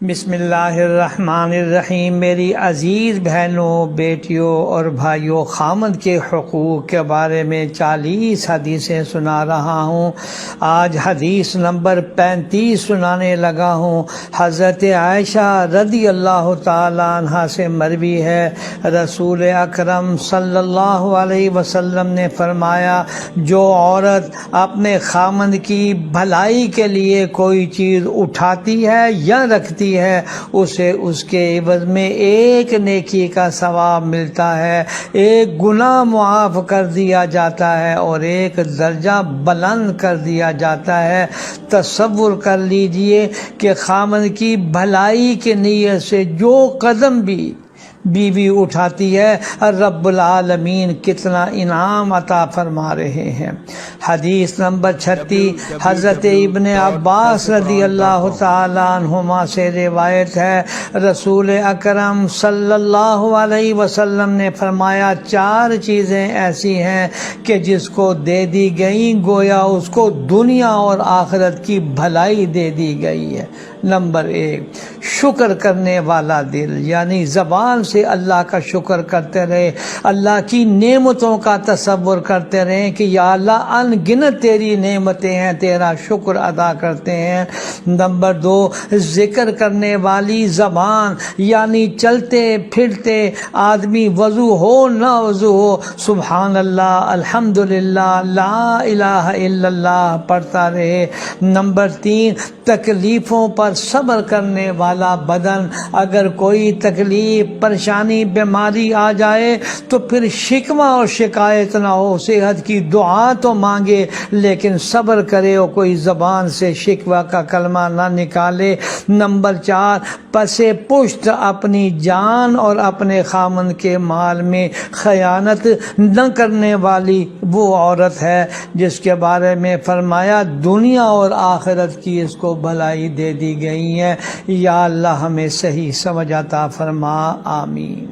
بسم اللہ الرحمن الرحیم۔ میری عزیز بہنوں، بیٹیوں اور بھائیوں، خامد کے حقوق کے بارے میں 40 حدیثیں سنا رہا ہوں۔ آج حدیث نمبر 35 سنانے لگا ہوں۔ حضرت عائشہ رضی اللہ تعالی عنہ سے مروی ہے، رسول اکرم صلی اللہ علیہ وسلم نے فرمایا، جو عورت اپنے خامد کی بھلائی کے لیے کوئی چیز اٹھاتی ہے یا رکھتی ہے، اسے اس کے عوض میں ایک نیکی کا ثواب ملتا ہے، ایک گناہ معاف کر دیا جاتا ہے اور ایک درجہ بلند کر دیا جاتا ہے۔ تصور کر لیجئے کہ خامد کی بھلائی کی نیت سے جو قدم بھی بیوی اٹھاتی ہے، رب العالمین کتنا انعام عطا فرما رہے ہیں۔ حدیث نمبر 36 حضرت ابن عباس رضی اللہ تعالی عنہما سے روایت ہے، رسول اکرم صلی اللہ علیہ وسلم نے فرمایا، 4 چیزیں ایسی ہیں کہ جس کو دے دی گئیں گویا اس کو دنیا اور آخرت کی بھلائی دے دی گئی ہے۔ نمبر 1، شکر کرنے والا دل، یعنی زبان سے اللہ کا شکر کرتے رہے، اللہ کی نعمتوں کا تصور کرتے رہے کہ یا اللہ ان گنت تیری نعمتیں ہیں، تیرا شکر ادا کرتے ہیں۔ نمبر 2، ذکر کرنے والی زبان، یعنی چلتے پھرتے آدمی وضو ہو نہ وضو ہو سبحان اللہ، الحمدللہ، لا الہ الا اللہ پڑھتا رہے۔ نمبر 3، تکلیفوں پر صبر کرنے والا بدن، اگر کوئی تکلیف، پریشانی، بیماری آ جائے تو پھر شکوہ اور شکایت نہ ہو، صحت کی دعا تو مانگے لیکن صبر کرے اور کوئی زبان سے شکوہ کا کلمہ نہ نکالے۔ نمبر 4، پس پشت اپنی جان اور اپنے خامن کے مال میں خیانت نہ کرنے والی وہ عورت ہے جس کے بارے میں فرمایا دنیا اور آخرت کی اس کو بھلائی دے دی گئی ہے۔ یا اللہ ہمیں صحیح سمجھ عطا فرما، آمین۔